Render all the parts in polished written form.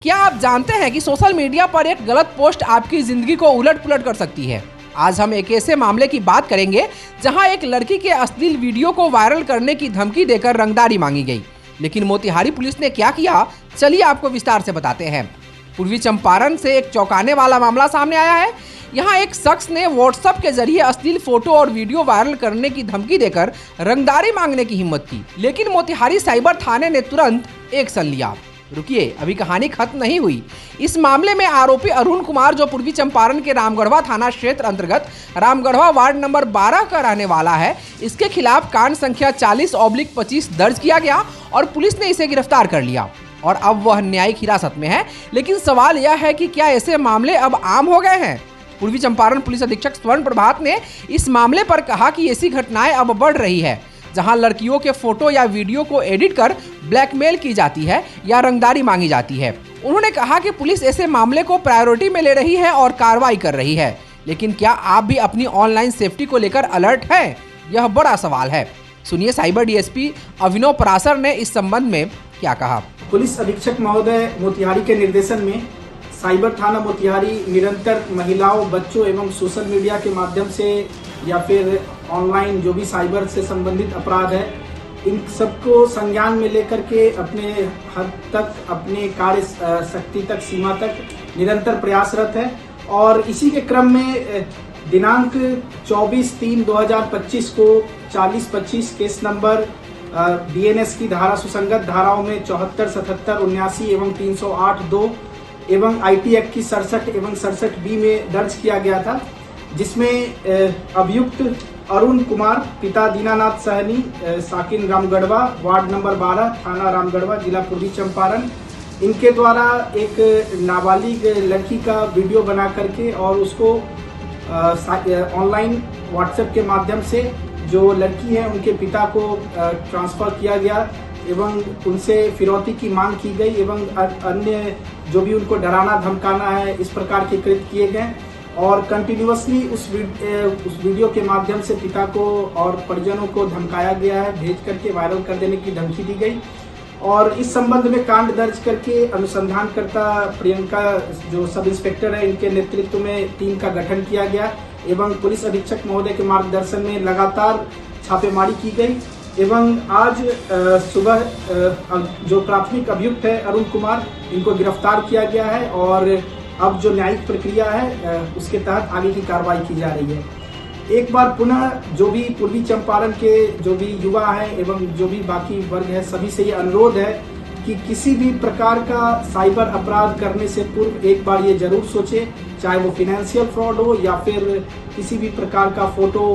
क्या आप जानते हैं कि सोशल मीडिया पर एक गलत पोस्ट आपकी जिंदगी को उलट पुलट कर सकती है। आज हम एक ऐसे मामले की बात करेंगे जहां एक लड़की के अश्लील वीडियो को वायरल करने की धमकी देकर रंगदारी मांगी गई। लेकिन मोतिहारी पुलिस ने क्या किया, चलिए आपको विस्तार से बताते हैं। पूर्वी चंपारण से एक चौंकाने वाला मामला सामने आया है। यहाँ एक शख्स ने व्हाट्सएप के जरिए अश्लील फोटो और वीडियो वायरल करने की धमकी देकर रंगदारी मांगने की हिम्मत की, लेकिन मोतिहारी साइबर थाने ने तुरंत एक्शन लिया। रुकिए, अभी कहानी खत्म नहीं हुई। इस मामले में आरोपी अरुण कुमार, जो पूर्वी चंपारण के रामगढ़वा थाना क्षेत्र अंतर्गत रामगढ़वा वार्ड नंबर 12 का रहने वाला है, इसके खिलाफ कांड संख्या 40/25 दर्ज किया गया और पुलिस ने इसे गिरफ्तार कर लिया और अब वह न्यायिक हिरासत में है। लेकिन सवाल यह है कि क्या ऐसे मामले अब आम हो गए हैं? पूर्वी चंपारण पुलिस अधीक्षक स्वर्ण प्रभात ने इस मामले पर कहा कि ऐसी घटनाएं अब बढ़ रही है, जहां लड़कियों के फोटो या वीडियो को एडिट कर ब्लैकमेल की जाती है या रंगदारी मांगी जाती है। उन्होंने कहा कि पुलिस ऐसे मामले को प्रायोरिटी में ले रही है और कार्रवाई कर रही है। लेकिन क्या आप भी अपनी ऑनलाइन सेफ्टी को लेकर अलर्ट हैं? यह बड़ा सवाल है। सुनिए साइबर डीएसपी अभिनव पराशर ने इस संबंध में क्या कहा। पुलिस अधीक्षक महोदय मोतिहारी के निर्देशन में साइबर थाना मोतिहारी निरंतर महिलाओं, बच्चों एवं सोशल मीडिया के माध्यम से या फिर ऑनलाइन जो भी साइबर से संबंधित अपराध है, इन सबको संज्ञान में लेकर के अपने हद तक, अपने कार्य शक्ति तक, सीमा तक निरंतर प्रयासरत है। और इसी के क्रम में दिनांक 24/3/2025 को 40/25 केस नंबर बीएनएस की धारा सुसंगत धाराओं में 74, 77, 79 एवं 308(2) एवं आईटी एक्ट की 67 एवं 67(b) में दर्ज किया गया था, जिसमें अभियुक्त अरुण कुमार, पिता दीनानाथ सहनी, साकिन रामगढ़वा, वार्ड नंबर 12, थाना रामगढ़वा, जिला पूर्वी चंपारण, इनके द्वारा एक नाबालिग लड़की का वीडियो बना करके और उसको ऑनलाइन व्हाट्सएप के माध्यम से जो लड़की है उनके पिता को ट्रांसफ़र किया गया एवं उनसे फिरौती की मांग की गई एवं अन्य जो भी उनको डराना धमकाना है, इस प्रकार के कृत्य किए गए। और कंटिन्यूअसली उस वीडियो के माध्यम से पिता को और परिजनों को धमकाया गया है, भेज करके वायरल कर देने की धमकी दी गई। और इस संबंध में कांड दर्ज करके अनुसंधानकर्ता प्रियंका, जो सब इंस्पेक्टर है, इनके नेतृत्व में टीम का गठन किया गया एवं पुलिस अधीक्षक महोदय के मार्गदर्शन में लगातार छापेमारी की गई एवं आज सुबह जो प्राथमिक अभियुक्त है अरुण कुमार, इनको गिरफ्तार किया गया है और अब जो न्यायिक प्रक्रिया है उसके तहत आगे की कार्रवाई की जा रही है। एक बार पुनः जो भी पूर्वी चंपारण के जो भी युवा हैं एवं जो भी बाकी वर्ग है, सभी से ये अनुरोध है कि किसी भी प्रकार का साइबर अपराध करने से पूर्व एक बार ये जरूर सोचे, चाहे वो फाइनेंशियल फ्रॉड हो या फिर किसी भी प्रकार का फोटो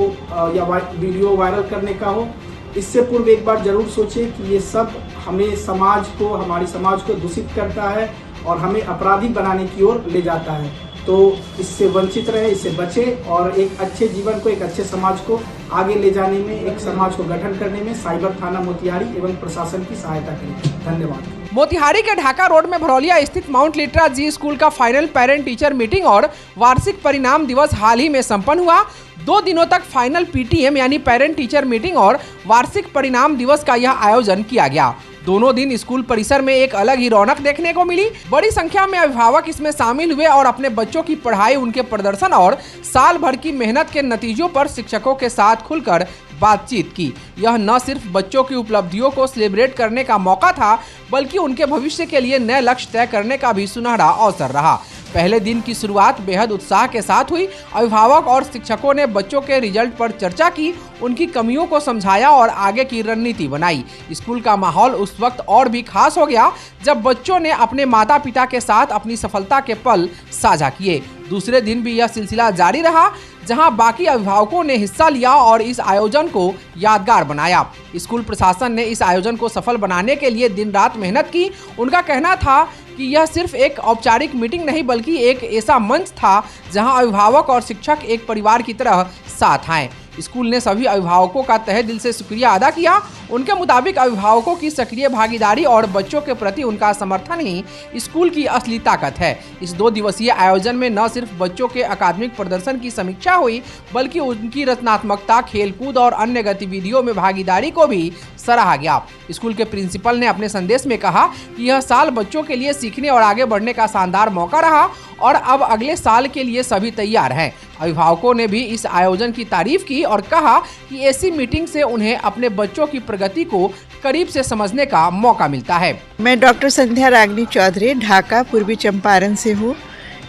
या वीडियो वायरल करने का हो, इससे पूर्व एक बार जरूर सोचे कि ये सब हमें समाज को, हमारी समाज को दूषित करता है और हमें अपराधी बनाने की ओर ले जाता है। तो इससे वंचित रहे, इससे बचे और एक अच्छे जीवन को, एक अच्छे समाज को आगे ले जाने में, एक समाज को गठन करने में साइबर थाना मोतिहारी एवं प्रशासन की सहायता करें। धन्यवाद। मोतिहारी के ढाका रोड में भरौलिया स्थित माउंट लिट्रा जी स्कूल का फाइनल पेरेंट टीचर मीटिंग और वार्षिक परिणाम दिवस हाल ही में संपन्न हुआ। 2 दिनों तक फाइनल पीटीएम यानी पेरेंट टीचर मीटिंग और वार्षिक परिणाम दिवस का यह आयोजन किया गया। दोनों दिन स्कूल परिसर में एक अलग ही रौनक देखने को मिली। बड़ी संख्या में अभिभावक इसमें शामिल हुए और अपने बच्चों की पढ़ाई, उनके प्रदर्शन और साल भर की मेहनत के नतीजों पर शिक्षकों के साथ खुलकर बातचीत की। यह न सिर्फ बच्चों की उपलब्धियों को सेलिब्रेट करने का मौका था, बल्कि उनके भविष्य के लिए नए लक्ष्य तय करने का भी सुनहरा अवसर रहा। पहले दिन की शुरुआत बेहद उत्साह के साथ हुई। अभिभावक और शिक्षकों ने बच्चों के रिजल्ट पर चर्चा की, उनकी कमियों को समझाया और आगे की रणनीति बनाई। स्कूल का माहौल उस वक्त और भी खास हो गया जब बच्चों ने अपने माता पिता के साथ अपनी सफलता के पल साझा किए। दूसरे दिन भी यह सिलसिला जारी रहा, जहां बाकी अभिभावकों ने हिस्सा लिया और इस आयोजन को यादगार बनाया। स्कूल प्रशासन ने इस आयोजन को सफल बनाने के लिए दिन रात मेहनत की। उनका कहना था कि यह सिर्फ एक औपचारिक मीटिंग नहीं, बल्कि एक ऐसा मंच था जहां अभिभावक और शिक्षक एक परिवार की तरह साथ आए। स्कूल ने सभी अभिभावकों का तहे दिल से शुक्रिया अदा किया। उनके मुताबिक अभिभावकों की सक्रिय भागीदारी और बच्चों के प्रति उनका समर्थन ही स्कूल की असली ताकत है। इस 2 दिवसीय आयोजन में न सिर्फ बच्चों के अकादमिक प्रदर्शन की समीक्षा हुई, बल्कि उनकी रचनात्मकता, खेलकूद और अन्य गतिविधियों में भागीदारी को भी सराहा गया। स्कूल के प्रिंसिपल ने अपने संदेश में कहा कि यह साल बच्चों के लिए सीखने और आगे बढ़ने का शानदार मौका रहा और अब अगले साल के लिए सभी तैयार हैं। अभिभावकों ने भी इस आयोजन की तारीफ की और कहा कि ऐसी मीटिंग से उन्हें अपने बच्चों की प्रगति को करीब से समझने का मौका मिलता है। मैं डॉक्टर संध्या रागनी चौधरी, ढाका, पूर्वी चंपारण से हूँ।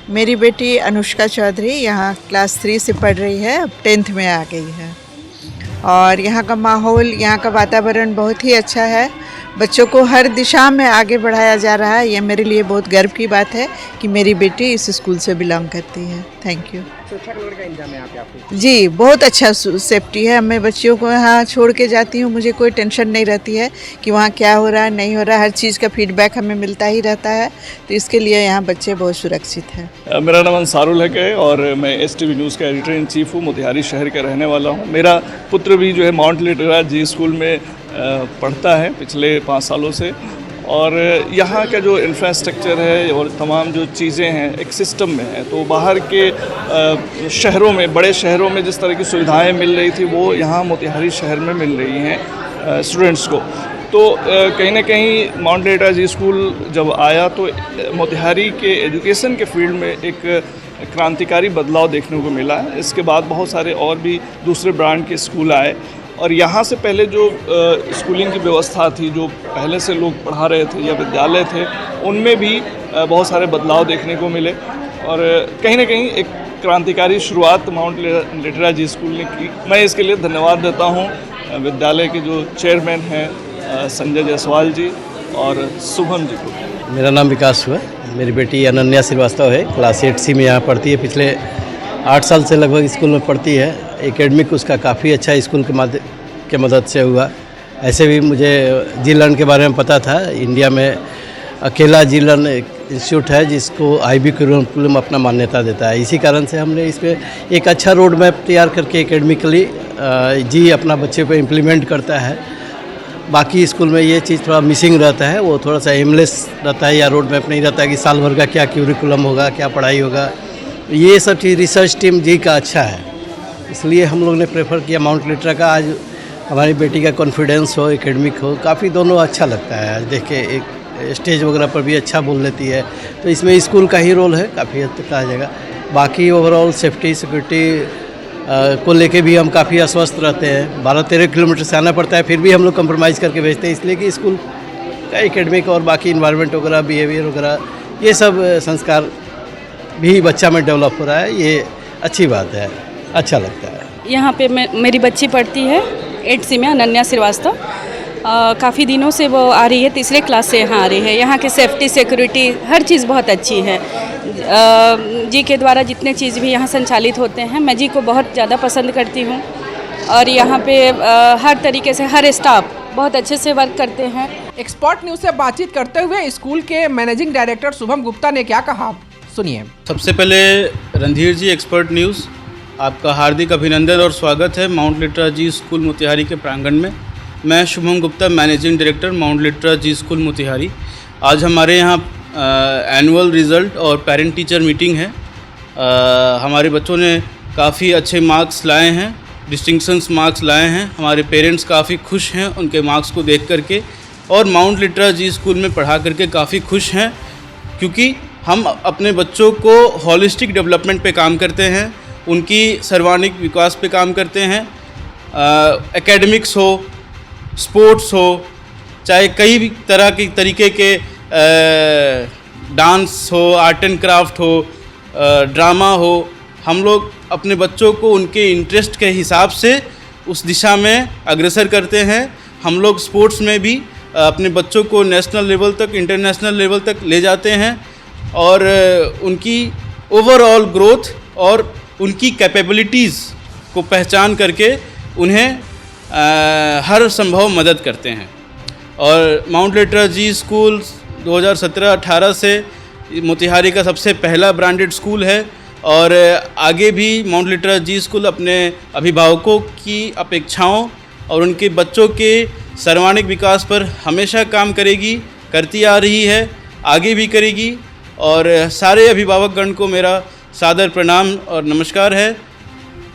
मेरी बेटी अनुष्का चौधरी यहाँ क्लास 3 से पढ़ रही है, अब 10th में आ गई है। और यहाँ का माहौल, यहाँ का वातावरण बहुत ही अच्छा है। बच्चों को हर दिशा में आगे बढ़ाया जा रहा है। ये मेरे लिए बहुत गर्व की बात है कि मेरी बेटी इस स्कूल से बिलोंग करती है। Thank you. सुरक्षा का इंतजाम है यहाँ पे आपको? जी, बहुत अच्छा सेफ्टी है। मैं बच्चियों को यहाँ छोड़ के जाती हूँ, मुझे कोई टेंशन नहीं रहती है कि वहाँ क्या हो रहा है, नहीं हो रहा है। हर चीज़ का फीडबैक हमें मिलता ही रहता है, तो इसके लिए यहाँ बच्चे बहुत सुरक्षित हैं। मेरा नाम अंसारुल हक है और मैं STV न्यूज़ का एडिटर इन चीफ हूँ। मोतिहारी शहर का रहने वाला हूँ। मेरा पुत्र भी जो है माउंट लिटरा जी स्कूल में पढ़ता है पिछले 5 सालों से, और यहाँ का जो इंफ्रास्ट्रक्चर है और तमाम जो चीज़ें हैं एक सिस्टम में है। तो बाहर के शहरों में, बड़े शहरों में जिस तरह की सुविधाएं मिल रही थी वो यहाँ मोतिहारी शहर में मिल रही हैं स्टूडेंट्स को। तो कहीं ना कहीं माउंट लिटरा जी स्कूल जब आया तो मोतिहारी के एजुकेशन के फील्ड में एक क्रांतिकारी बदलाव देखने को मिला है। इसके बाद बहुत सारे और भी दूसरे ब्रांड के स्कूल आए और यहाँ से पहले जो स्कूलिंग की व्यवस्था थी, जो पहले से लोग पढ़ा रहे थे या विद्यालय थे, उनमें भी बहुत सारे बदलाव देखने को मिले और कहीं ना कहीं एक क्रांतिकारी शुरुआत माउंट लिटरा जी स्कूल ने की। मैं इसके लिए धन्यवाद देता हूँ विद्यालय के जो चेयरमैन हैं संजय जायसवाल जी और शुभम जी को। मेरा नाम विकास हुआ। मेरी बेटी अनन्या श्रीवास्तव है, क्लास 8C में यहाँ पढ़ती है। पिछले 8 साल से लगभग स्कूल में पढ़ती है। एकेडमिक उसका काफ़ी अच्छा स्कूल के मदद से हुआ। ऐसे भी मुझे जी लर्न के बारे में पता था। इंडिया में अकेला जी लर्न इंस्टीट्यूट है जिसको IB करिकुलम अपना मान्यता देता है। इसी कारण से हमने इस पर एक अच्छा रोड मैप तैयार करके एकेडमिकली जी अपना बच्चे को इम्प्लीमेंट करता है। बाकी स्कूल में ये चीज़ थोड़ा मिसिंग रहता है, वो थोड़ा सा एमलेस रहता है या रोड मैप नहीं रहता है कि साल भर का क्या करिकुलम होगा, क्या पढ़ाई होगा। ये सब चीज़ रिसर्च टीम जी का अच्छा है, इसलिए हम लोग ने प्रेफर किया माउंट लिटरा का। आज हमारी बेटी का कॉन्फिडेंस हो, एकेडमिक हो, काफ़ी दोनों अच्छा लगता है। आज देख के एक स्टेज वगैरह पर भी अच्छा बोल लेती है, तो इसमें स्कूल का ही रोल है, काफ़ी हद तक कहा जाएगा। बाकी ओवरऑल सेफ्टी सिक्योरिटी को लेके भी हम काफ़ी अस्वस्थ रहते हैं। 12-13 किलोमीटर से आना पड़ता है, फिर भी हम लोग कंप्रोमाइज़ करके भेजते हैं, इसलिए कि स्कूल का एकेडमिक और बाकी इन्वायरमेंट वगैरह, बिहेवियर वगैरह, ये सब संस्कार भी बच्चा में डेवलप हो रहा है। ये अच्छी बात है, अच्छा लगता है। यहाँ पे मेरी बच्ची पढ़ती है 8C में, अनन्या श्रीवास्तव। काफ़ी दिनों से वो आ रही है, 3रे क्लास से यहाँ आ रही है। यहाँ की सेफ्टी सिक्योरिटी हर चीज़ बहुत अच्छी है। जी के द्वारा जितने चीज़ भी यहाँ संचालित होते हैं, मैं जी को बहुत ज़्यादा पसंद करती हूँ। और यहाँ पे हर तरीके से हर स्टाफ बहुत अच्छे से वर्क करते हैं। एक्सपर्ट न्यूज़ से बातचीत करते हुए स्कूल के मैनेजिंग डायरेक्टर शुभम गुप्ता ने क्या कहा, सुनिए। सबसे पहले रणधीर जी, एक्सपर्ट न्यूज़, आपका हार्दिक अभिनंदन और स्वागत है Mount Litera Zee School Motihari के प्रांगण में। मैं Shubham Gupta, managing director Mount Litera Zee School Motihari. आज हमारे यहाँ एनुअल रिज़ल्ट और पेरेंट टीचर मीटिंग है। हमारे बच्चों ने काफ़ी अच्छे मार्क्स लाए हैं, डिस्टिंक्शंस मार्क्स लाए हैं। हमारे पेरेंट्स काफ़ी खुश हैं उनके मार्क्स को देख करके, और माउंट लिटरा जी स्कूल में पढ़ा करके काफ़ी खुश हैं, क्योंकि हम अपने बच्चों को हॉलिस्टिक डेवलपमेंट पे काम करते हैं, उनकी सर्वांगीण विकास पे काम करते हैं। एकेडमिक्स हो, स्पोर्ट्स हो, चाहे कई भी तरह के तरीके के डांस हो, आर्ट एंड क्राफ्ट हो, ड्रामा हो, हम लोग अपने बच्चों को उनके इंटरेस्ट के हिसाब से उस दिशा में अग्रसर करते हैं। हम लोग स्पोर्ट्स में भी अपने बच्चों को नेशनल लेवल तक, इंटरनेशनल लेवल तक ले जाते हैं, और उनकी ओवरऑल ग्रोथ और उनकी कैपेबिलिटीज़ को पहचान करके उन्हें हर संभव मदद करते हैं। और माउंट लिटरा जी स्कूल 2017-18 से मोतिहारी का सबसे पहला ब्रांडेड स्कूल है, और आगे भी माउंट लिटरा जी स्कूल अपने अभिभावकों की अपेक्षाओं और उनके बच्चों के सर्वांगीण विकास पर हमेशा काम करेगी, करती आ रही है, आगे भी करेगी। और सारे अभिभावकगण को मेरा सादर प्रणाम और नमस्कार है।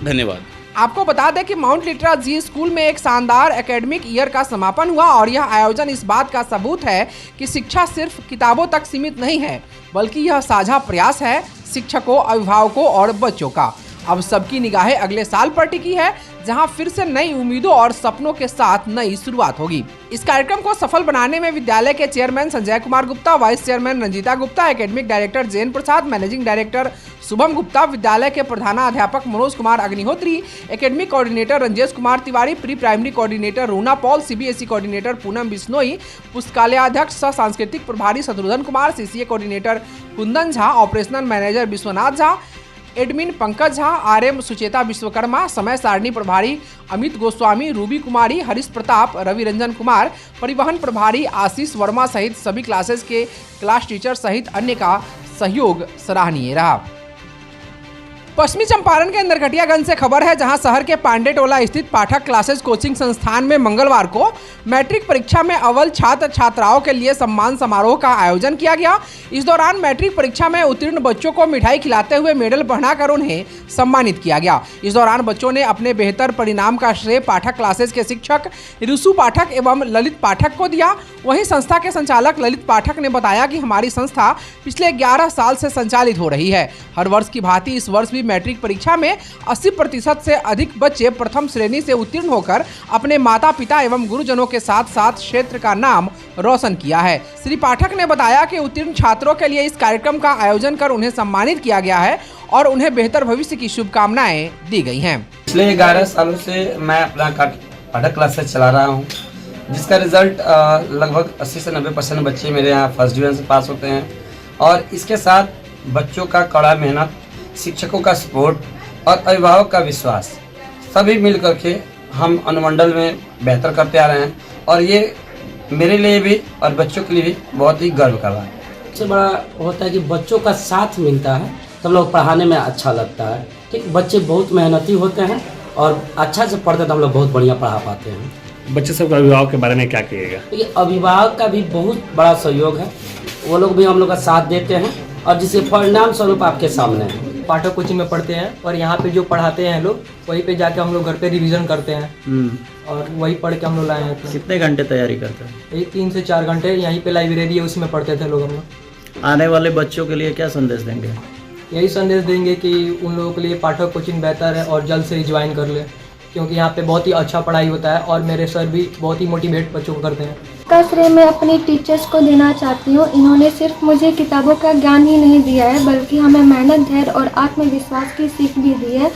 धन्यवाद। आपको बता दें कि माउंट लिटरा जी स्कूल में एक शानदार एकेडमिक ईयर का समापन हुआ और यह आयोजन इस बात का सबूत है कि शिक्षा सिर्फ किताबों तक सीमित नहीं है, बल्कि यह साझा प्रयास है शिक्षकों, अभिभावकों और बच्चों का। अब सबकी निगाहें अगले साल पर टिकी है, जहां फिर से नई उम्मीदों और सपनों के साथ नई शुरुआत होगी। इस कार्यक्रम को सफल बनाने में विद्यालय के chairman Sanjay Kumar Gupta, vice chairman Ranjita Gupta, academic director Jain Prasad, managing director Shubham Gupta, विद्यालय के प्रधानाध्यापक Manoj Kumar Agnihotri, academic coordinator Ranjesh Kumar Tiwari, pre primary coordinator Runa Paul, CBSE coordinator Poonam Bishnoi, पुस्तकालयाध्यक्ष सह सांस्कृतिक प्रभारी Shatrughan Kumar, CCA coordinator Kundan Jha, operational manager Vishwanath Jha, admin Pankaj Jha, RM Sucheta Vishwakarma, समय सारणी प्रभारी अमित गोस्वामी, रूबी कुमारी, हरीश प्रताप, रवि रंजन कुमार, परिवहन प्रभारी आशीष वर्मा सहित सभी क्लासेस के क्लास टीचर सहित अन्य का सहयोग सराहनीय रहा। पश्चिमी चंपारण के नरकटियागंज से खबर है, जहां शहर के पांडे टोला स्थित पाठक क्लासेस कोचिंग संस्थान में मंगलवार को मैट्रिक परीक्षा में अव्वल छात्र छात्राओं के लिए सम्मान समारोह का आयोजन किया गया। इस दौरान मैट्रिक परीक्षा में उत्तीर्ण बच्चों को मिठाई खिलाते हुए मेडल पहनाकर उन्हें सम्मानित किया गया। इस दौरान बच्चों ने अपने बेहतर परिणाम का श्रेय पाठक क्लासेस के शिक्षक ऋषु पाठक एवं ललित पाठक को दिया। वहीं संस्था के संचालक ललित पाठक ने बताया कि हमारी संस्था पिछले 11 साल से संचालित हो रही है। हर वर्ष की भांति इस वर्ष भी मैट्रिक परीक्षा में 80% से अधिक बच्चे प्रथम श्रेणी से उत्तीर्ण होकर अपने माता पिता एवं गुरुजनों के साथ साथ क्षेत्र का नाम रोशन किया है। श्री पाठक ने बताया कि उत्तीर्ण छात्रों के लिए इस कार्यक्रम का आयोजन कर उन्हें सम्मानित किया गया है और उन्हें बेहतर भविष्य की शुभकामनाएं दी गई हैं। पिछले 11 सालों से मैं अपना पाठक क्लासेस चला रहा हूं, जिसका रिजल्ट लगभग 80 से 90% बच्चे मेरे यहाँ फर्स्ट डिवीजन से पास होते हैं। और इसके साथ बच्चों का कड़ा मेहनत, शिक्षकों का सपोर्ट और अभिभावक का विश्वास सभी मिल करके हम अनुमंडल में बेहतर करते आ रहे हैं और ये मेरे लिए भी और बच्चों के लिए भी बहुत ही गर्व का बात है। सबसे बड़ा होता है कि बच्चों का साथ मिलता है, सब लोग पढ़ाने में अच्छा लगता है। ठीक, बच्चे बहुत मेहनती होते हैं और अच्छा से पढ़ते तो हम लोग बहुत बढ़िया पढ़ा पाते हैं। बच्चे सब अभिभावक के बारे में क्या कहिएगा? ये अभिभावक का भी बहुत बड़ा सहयोग है, वो लोग भी हम लोग का साथ देते हैं और जिसके परिणाम स्वरूप आपके सामने है। पाठक कोचिंग में पढ़ते हैं और यहाँ पे जो पढ़ाते हैं लोग, वहीं पे जाके हम लोग घर पे रिवीजन करते हैं और वही पढ़ के हम लोग लाए हैं। कितने घंटे तैयारी करते हैं? यही 3 से 4 घंटे। यहीं पे लाइब्रेरी है, उसमें पढ़ते थे लोग हम लोग। आने वाले बच्चों के लिए क्या संदेश देंगे? यही संदेश देंगे कि उन लोगों के लिए पाठक कोचिंग बेहतर है और जल्द से ही ज्वाइन कर ले, क्योंकि यहाँ पे बहुत ही अच्छा पढ़ाई होता है और मेरे सर भी बहुत ही मोटिवेट बच्चों को करते हैं। का श्रेय मैं अपने टीचर्स को देना चाहती हूँ। इन्होंने सिर्फ मुझे किताबों का ज्ञान ही नहीं दिया है, बल्कि हमें मेहनत, धैर्य और आत्मविश्वास की सीख भी दी है।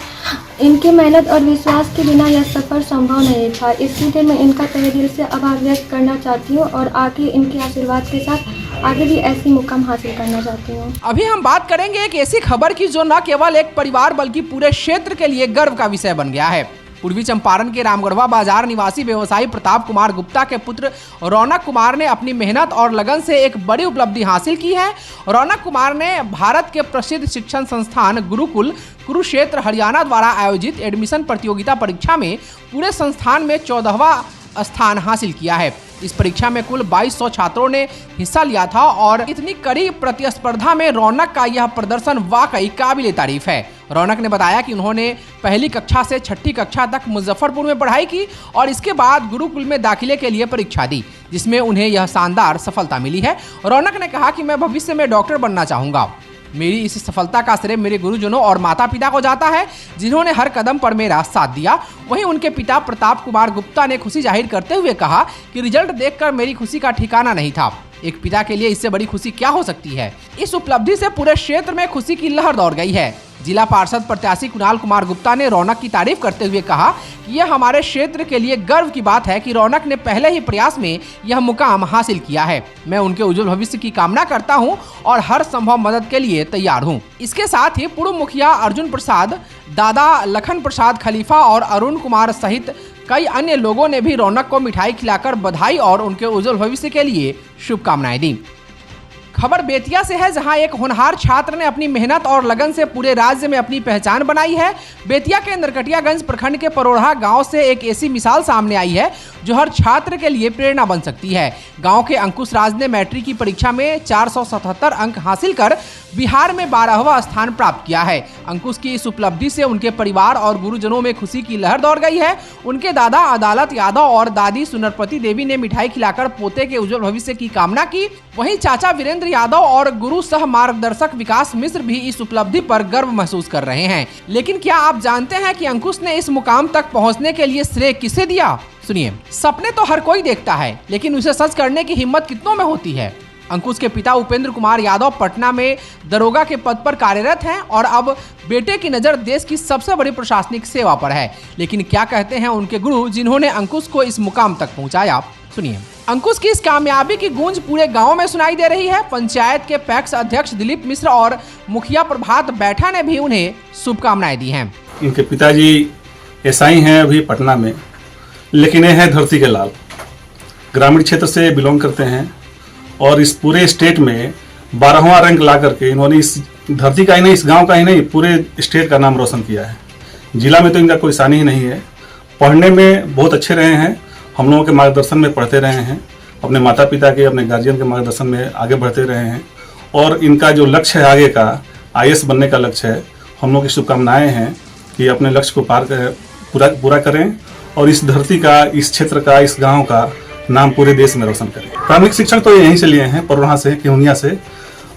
इनके मेहनत और विश्वास के बिना यह सफ़र संभव नहीं था। इसलिए मैं इनका तहे दिल से आभार व्यक्त करना चाहती हूँ और आगे इनके आशीर्वाद के साथ आगे भी ऐसी मुकाम हासिल करना चाहती हूँ। अभी हम बात करेंगे एक ऐसी खबर की जो न केवल एक परिवार बल्कि पूरे क्षेत्र के लिए गर्व का विषय बन गया है। पूर्वी चंपारण के रामगढ़वा बाजार निवासी व्यवसायी प्रताप कुमार गुप्ता के पुत्र रौनक कुमार ने अपनी मेहनत और लगन से एक बड़ी उपलब्धि हासिल की है। रौनक कुमार ने भारत के प्रसिद्ध शिक्षण संस्थान गुरुकुल कुरुक्षेत्र हरियाणा द्वारा आयोजित एडमिशन प्रतियोगिता परीक्षा में पूरे संस्थान में 14वां स्थान हासिल किया है। इस परीक्षा में कुल 2200 छात्रों ने हिस्सा लिया था और इतनी कड़ी प्रतिस्पर्धा में रौनक का यह प्रदर्शन वाकई काबिले तारीफ है। रौनक ने बताया कि उन्होंने पहली कक्षा से 6ठी कक्षा तक मुजफ्फरपुर में पढ़ाई की और इसके बाद गुरुकुल में दाखिले के लिए परीक्षा दी, जिसमें उन्हें यह शानदार सफलता मिली है। रौनक ने कहा कि मैं भविष्य में डॉक्टर बनना चाहूँगा। मेरी इस सफलता का श्रेय मेरे गुरुजनों और माता पिता को जाता है, जिन्होंने हर कदम पर मेरा साथ दिया। वहीं उनके पिता प्रताप कुमार गुप्ता ने खुशी जाहिर करते हुए कहा कि रिजल्ट देखकर मेरी खुशी का ठिकाना नहीं था। एक पिता के लिए इससे बड़ी खुशी क्या हो सकती है। इस उपलब्धि से पूरे क्षेत्र में खुशी की लहर दौड़ गई है। जिला पार्षद प्रत्याशी कुणाल कुमार गुप्ता ने रौनक की तारीफ करते हुए कहा कि यह हमारे क्षेत्र के लिए गर्व की बात है कि रौनक ने पहले ही प्रयास में यह मुकाम हासिल किया है। मैं उनके उज्जवल भविष्य की कामना करता हूं और हर संभव मदद के लिए तैयार हूं। इसके साथ ही पूर्व मुखिया अर्जुन प्रसाद, दादा लखन प्रसाद खलीफा और अरुण कुमार सहित कई अन्य लोगों ने भी रौनक को मिठाई खिलाकर बधाई और उनके उज्जवल भविष्य के लिए शुभकामनाएं दी। खबर बेतिया से है, जहां एक होनहार छात्र ने अपनी मेहनत और लगन से पूरे राज्य में अपनी पहचान बनाई है। बेतिया के नरकटियागंज प्रखंड के परोढ़ा गांव से एक ऐसी मिसाल सामने आई है जो हर छात्र के लिए प्रेरणा बन सकती है। गांव के अंकुश राज ने मैट्रिक की परीक्षा में 477 अंक हासिल कर बिहार में 12वां स्थान प्राप्त किया है। अंकुश की इस उपलब्धि से उनके परिवार और गुरुजनों में खुशी की लहर दौड़ गई है। उनके दादा अदालत यादव और दादी सुनरपति देवी ने मिठाई खिलाकर पोते के उज्जवल भविष्य की कामना की। वहीं चाचा वीरेंद्र यादव और गुरु सह मार्गदर्शक विकास मिश्र भी इस उपलब्धि पर गर्व महसूस कर रहे हैं। लेकिन क्या आप जानते हैं कि अंकुश ने इस मुकाम तक पहुंचने के लिए श्रेय किसे दिया? सुनिए। सपने तो हर कोई देखता है, लेकिन उसे सच करने की हिम्मत कितनों में होती है। अंकुश के पिता उपेंद्र कुमार यादव पटना में दरोगा के पद पर कार्यरत हैं और अब बेटे की नज़र देश की सबसे बड़ी प्रशासनिक सेवा पर है। लेकिन क्या कहते हैं उनके गुरु जिन्होंने अंकुश को इस मुकाम तक पहुंचाया? सुनिए। अंकुश की इस कामयाबी की गूंज पूरे गांव में सुनाई दे रही है। पंचायत के पैक्स अध्यक्ष दिलीप मिश्र और मुखिया प्रभात बैठा ने भी उन्हें शुभकामनाएं दी हैं। इनके पिताजी एसआई हैं अभी पटना में, लेकिन ये है धरती के लाल, ग्रामीण क्षेत्र से बिलोंग करते हैं और इस पूरे स्टेट में 12वां रैंक ला करके इन्होंने इस धरती का ही नहीं, इस गांव का ही नहीं, पूरे स्टेट का नाम रोशन किया है। जिला में तो इनका कोई सानी ही नहीं है। पढ़ने में बहुत अच्छे रहे हैं, हम लोगों के मार्गदर्शन में पढ़ते रहे हैं, अपने माता पिता के, अपने गार्जियन के मार्गदर्शन में आगे बढ़ते रहे हैं और इनका जो लक्ष्य है आगे का IAS बनने का लक्ष्य है। हम लोग की शुभकामनाएँ हैं कि अपने लक्ष्य को पूरा करें और इस धरती का, इस क्षेत्र का, इस गाँव का नाम पूरे देश में रोशन करें। प्राथमिक शिक्षण तो यहीं से लिए हैं, परोढ़ा से, केहुनिया से,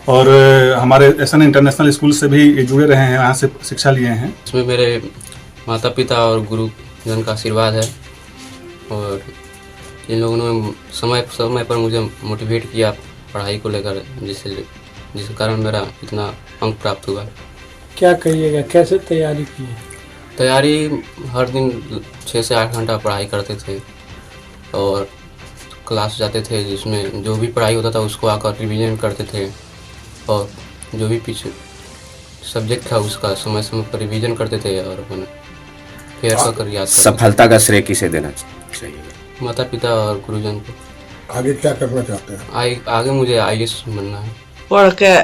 और हमारे SN इंटरनेशनल स्कूल से भी ये जुड़े रहे हैं, यहाँ से शिक्षा लिए हैं। इसमें मेरे माता पिता और गुरुजन का आशीर्वाद है और इन लोगों ने समय पर मुझे मोटिवेट किया पढ़ाई को लेकर, जिसके कारण मेरा इतना अंक प्राप्त हुआ। क्या कहिएगा, कैसे तैयारी की? तैयारी हर दिन 6 से 8 घंटा पढ़ाई करते थे और क्लास जाते थे, जिसमें जो भी पढ़ाई होता था उसको आकर रिवीजन करते थे और जो भी पीछे सब्जेक्ट था उसका समय समय पर रिवीजन करते थे और अपन फेयर कर याद। सफलता का श्रेय किसे देना चाहिए? माता पिता और गुरुजन को। आगे क्या करना चाहते हैं? आगे मुझे IAS बनना है। पढ़ के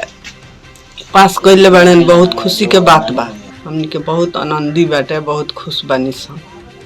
पास कर ले बड़े बहुत खुशी के बात बा। हमने के बहुत आनंदी बैठे, बहुत खुश बनी सब।